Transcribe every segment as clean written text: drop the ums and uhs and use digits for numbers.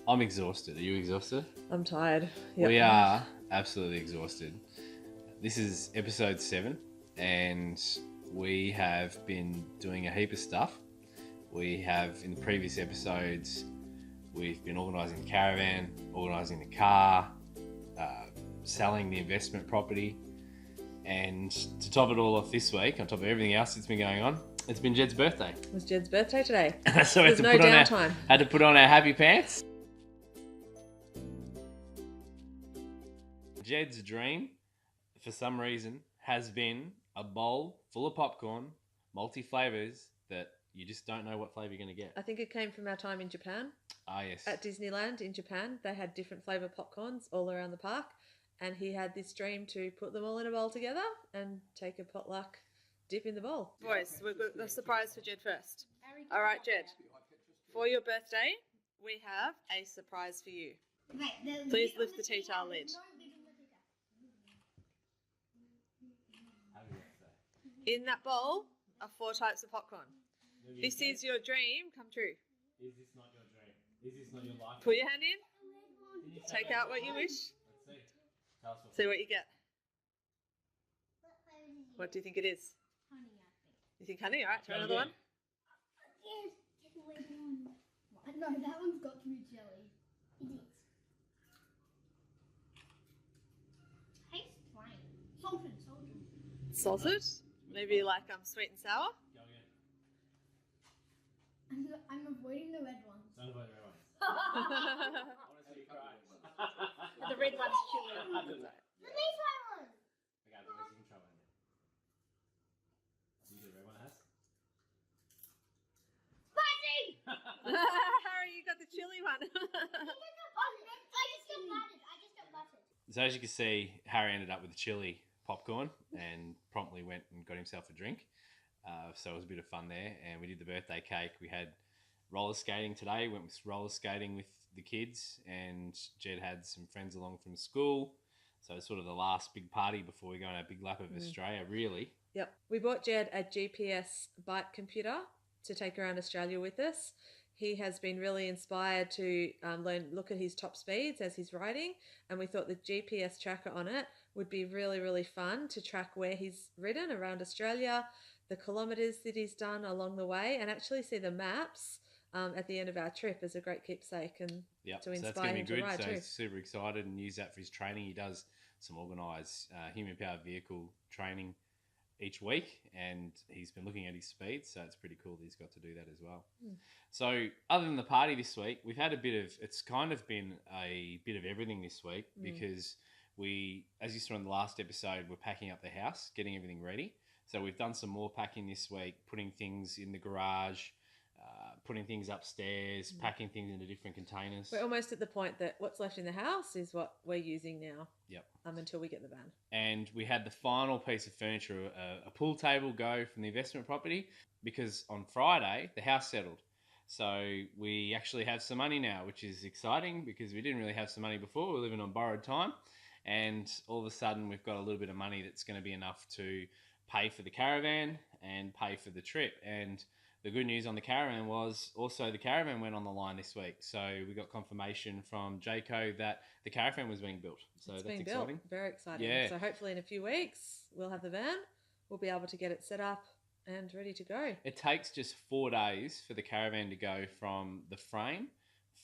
I'm exhausted. Are you exhausted? I'm tired. Yep. We are absolutely exhausted. This is episode 7, and we have been doing a heap of stuff. We have, in the previous episodes, we've been organising the caravan, organising the car, selling the investment property, and to top it all off this week, on top of everything else that's been going on, it's been Jed's birthday. It was Jed's birthday today. So There's no downtime. Had to put on our happy pants. Jed's dream, for some reason, has been a bowl full of popcorn, multi-flavours, that you just don't know what flavour you're going to get. I think it came from our time in Japan. Ah, yes. At Disneyland in Japan, they had different flavour popcorns all around the park, and he had this dream to put them all in a bowl together and take a potluck dip in the bowl. Boys, we've got the surprise for Jed first. All right, Jed. For your birthday, we have a surprise for you. Please lift the tea towel lid. In that bowl are 4 types of popcorn. This is your dream come true. Is this not your dream? Is this not your life? Put your hand in. Take out what you wish. Let's see. Tell us what. See what you get. What do you think it is? Honey, I think. You think honey? All right, try another one. Yes, get the red one. No, that one's got to be jelly. It is. Tastes plain. Salted. Salted? Maybe like sweet and sour? Go again. I'm avoiding the red ones. Don't avoid the red ones. The I want to see you cry. red one's chilli. I'll do that. Let me try one. Okay, the rest you can try one. You do the red one, Has? Spicy! Harry, you got the chili one. I just got buttered. So as you can see, Harry ended up with the chili popcorn and promptly went and got himself a drink. So it was a bit of fun there. And we did the birthday cake. We had roller skating today. Went with roller skating with the kids, and Jed had some friends along from school. So it's sort of the last big party before we go on our big lap of Australia, really. Yep. We bought Jed a GPS bike computer to take around Australia with us. He has been really inspired to look at his top speeds as he's riding, and we thought the GPS tracker on it would be really, really fun to track where he's ridden around Australia, the kilometres that he's done along the way, and actually see the maps at the end of our trip as a great keepsake and Yep. to So that's inspire going him to be to good. ride So too. he's super excited and use that for his training. He does some organised human-powered vehicle training each week, and he's been looking at his speed, so it's pretty cool that he's got to do that as well. So other than the party this week, we've had it's kind of been a bit of everything this week, because we, as you saw in the last episode, we're packing up the house, getting everything ready. So we've done some more packing this week, putting things in the garage, putting things upstairs, packing things into different containers. We're almost at the point that what's left in the house is what we're using now. Yep. Until we get the van. And we had the final piece of furniture, a pool table, go from the investment property, because on Friday the house settled. So we actually have some money now, which is exciting, because we didn't really have some money before. We were living on borrowed time, and all of a sudden we've got a little bit of money that's going to be enough to pay for the caravan and pay for the trip. And the good news on the caravan was also the caravan went on the line this week. So we got confirmation from Jayco that the caravan was being built. So It's that's being exciting. built. Very exciting. Yeah. So hopefully in a few weeks we'll have the van. We'll be able to get it set up and ready to go. It takes just 4 days for the caravan to go from the frame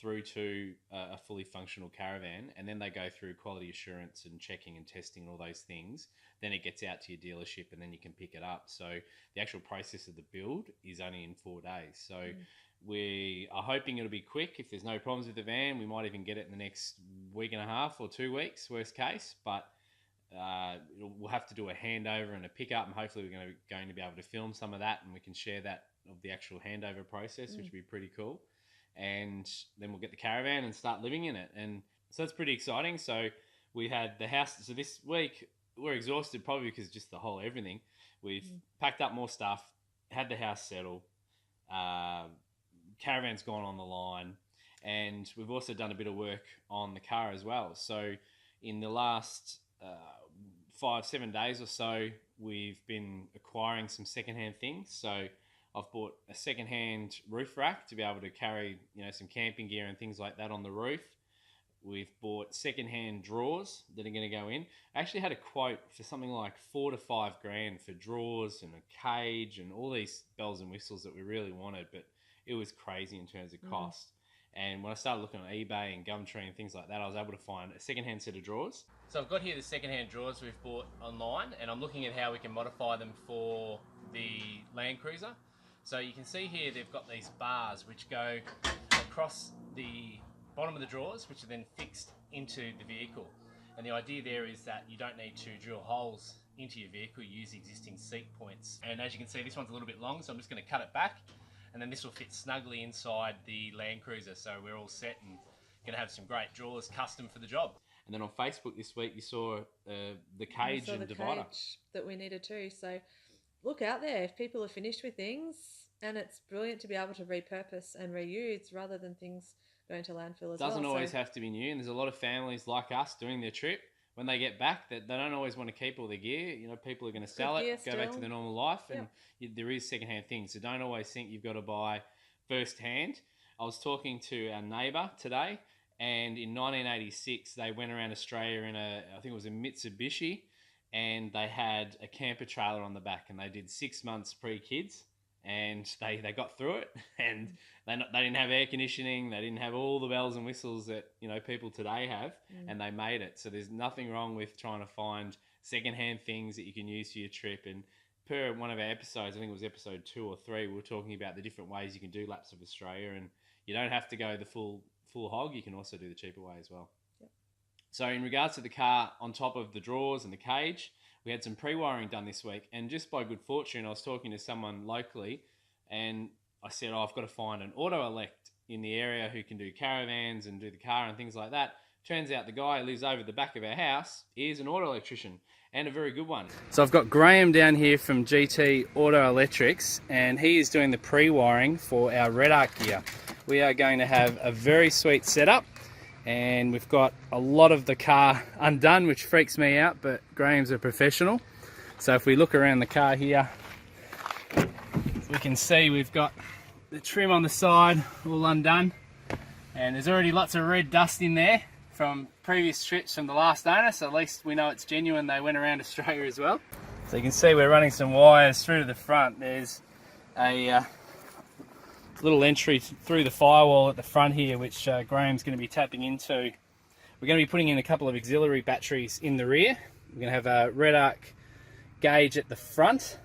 through to a fully functional caravan, and then they go through quality assurance and checking and testing and all those things. Then it gets out to your dealership, and then you can pick it up. So the actual process of the build is only in 4 days. So we are hoping it'll be quick. If there's no problems with the van, we might even get it in the next week and a half or 2 weeks, worst case. But we'll have to do a handover and a pickup, and hopefully we're going to be able to film some of that, and we can share that of the actual handover process, which would be pretty cool. And then we'll get the caravan and start living in it. And so that's pretty exciting. So we had the house. So this week we're exhausted, probably because just the whole everything. We've packed up more stuff, had the house settle, caravan's gone on the line, and we've also done a bit of work on the car as well. So in the last 5-7 days or so, we've been acquiring some secondhand things. So I've bought a second-hand roof rack to be able to carry, some camping gear and things like that on the roof. We've bought second-hand drawers that are going to go in. I actually had a quote for something like $4 to $5 grand for drawers and a cage and all these bells and whistles that we really wanted, but it was crazy in terms of cost. And when I started looking on eBay and Gumtree and things like that, I was able to find a second-hand set of drawers. So I've got here the second-hand drawers we've bought online, and I'm looking at how we can modify them for the Land Cruiser. So you can see here they've got these bars which go across the bottom of the drawers, which are then fixed into the vehicle. And the idea there is that you don't need to drill holes into your vehicle, you use existing seat points. And as you can see, this one's a little bit long, so I'm just going to cut it back, and then this will fit snugly inside the Land Cruiser. So we're all set and going to have some great drawers custom for the job. And then on Facebook this week, you saw the cage and divider. Cage that we needed too. So look out there if people are finished with things, and it's brilliant to be able to repurpose and reuse rather than things going to landfill as well. Doesn't always have to be new, and there's a lot of families like us doing their trip. When they get back, that they don't always want to keep all their gear. People are going to sell it, go back to their normal life, and there is secondhand things. So don't always think you've got to buy first hand. I was talking to our neighbour today, and in 1986 they went around Australia in I think it was a Mitsubishi, and they had a camper trailer on the back, and they did 6 months pre-kids. And they got through it, and they didn't have air conditioning, they didn't have all the bells and whistles that people today have, and they made it. So there's nothing wrong with trying to find secondhand things that you can use for your trip. And per one of our episodes, I think it was episode 2 or 3, we were talking about the different ways you can do laps of Australia, and you don't have to go the full hog. You can also do the cheaper way as well. Yep. So in regards to the car, on top of the drawers and the cage, we had some pre-wiring done this week, and just by good fortune, I was talking to someone locally, and I said, I've got to find an auto elect in the area who can do caravans and do the car and things like that. Turns out the guy who lives over the back of our house is an auto electrician, and a very good one. So I've got Graham down here from GT Auto Electrics, and he is doing the pre-wiring for our Red Arc gear. We are going to have a very sweet setup, and we've got a lot of the car undone, which freaks me out, but Graham's a professional. So if we look around the car here, we can see we've got the trim on the side all undone, and there's already lots of red dust in there from previous trips from the last owner, so at least we know it's genuine. They went around Australia as well. So you can see we're running some wires through to the front. There's a little entry through the firewall at the front here, which Graham's going to be tapping into. We're going to be putting in a couple of auxiliary batteries in the rear. We're going to have a Red Arc gauge at the front.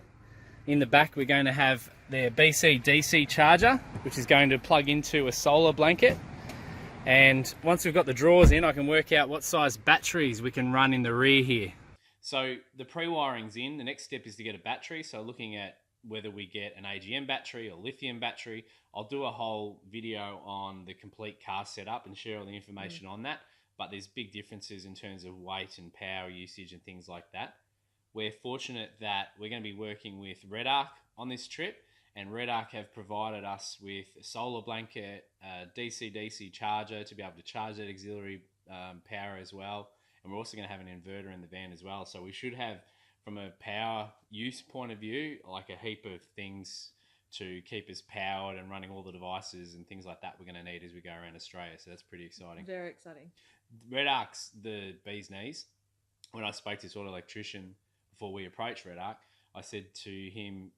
In the back, we're going to have their BC DC charger, which is going to plug into a solar blanket. And once we've got the drawers in, I can work out what size batteries we can run in the rear here. So the pre-wiring's in. The next step is to get a battery. So looking at whether we get an AGM battery or lithium battery. I'll do a whole video on the complete car setup and share all the information on that. But there's big differences in terms of weight and power usage and things like that. We're fortunate that we're going to be working with Red Arc on this trip, and Red Arc have provided us with a solar blanket, a DC-DC charger to be able to charge that auxiliary power as well. And we're also going to have an inverter in the van as well. So we should have, from a power use point of view, like a heap of things to keep us powered and running all the devices and things like that we're going to need as we go around Australia. So that's pretty exciting. Very exciting. Red Arc's the bee's knees. When I spoke to this auto electrician before we approached Red Arc, I said to him,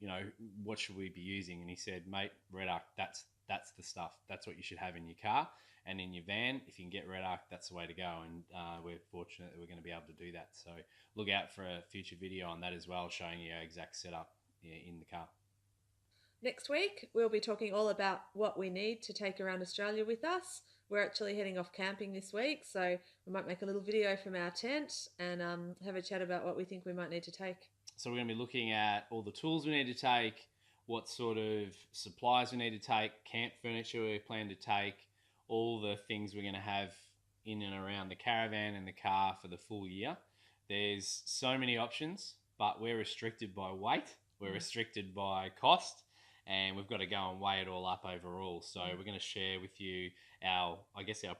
what should we be using? And he said, mate, Red Arc, that's the stuff. That's what you should have in your car and in your van. If you can get Red Arc, that's the way to go. And we're fortunate that we're going to be able to do that. So look out for a future video on that as well, showing you our exact setup in the car. Next week, we'll be talking all about what we need to take around Australia with us. We're actually heading off camping this week, so we might make a little video from our tent and have a chat about what we think we might need to take. So we're going to be looking at all the tools we need to take, what sort of supplies we need to take, camp furniture we plan to take, all the things we're going to have in and around the caravan and the car for the full year. There's so many options, but we're restricted by weight, we're restricted by cost, and we've got to go and weigh it all up overall. So we're going to share with you our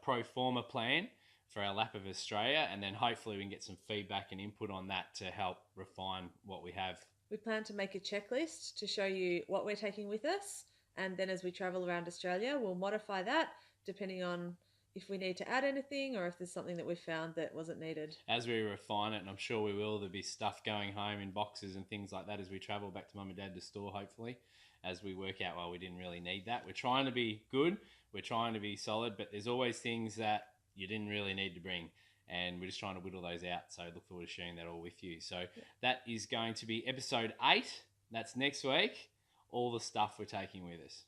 pro forma plan for our lap of Australia, and then hopefully we can get some feedback and input on that to help refine what we have We plan to make a checklist to show you what we're taking with us, and then as we travel around Australia, we'll modify that depending on if we need to add anything or if there's something that we found that wasn't needed. As we refine it, and I'm sure we will, there'll be stuff going home in boxes and things like that as we travel back to Mum and Dad to store, hopefully, as we work out, well, we didn't really need that. We're trying to be good, we're trying to be solid, but there's always things that you didn't really need to bring, and we're just trying to whittle those out. So I look forward to sharing that all with you. So that is going to be episode 8. That's next week. All the stuff we're taking with us.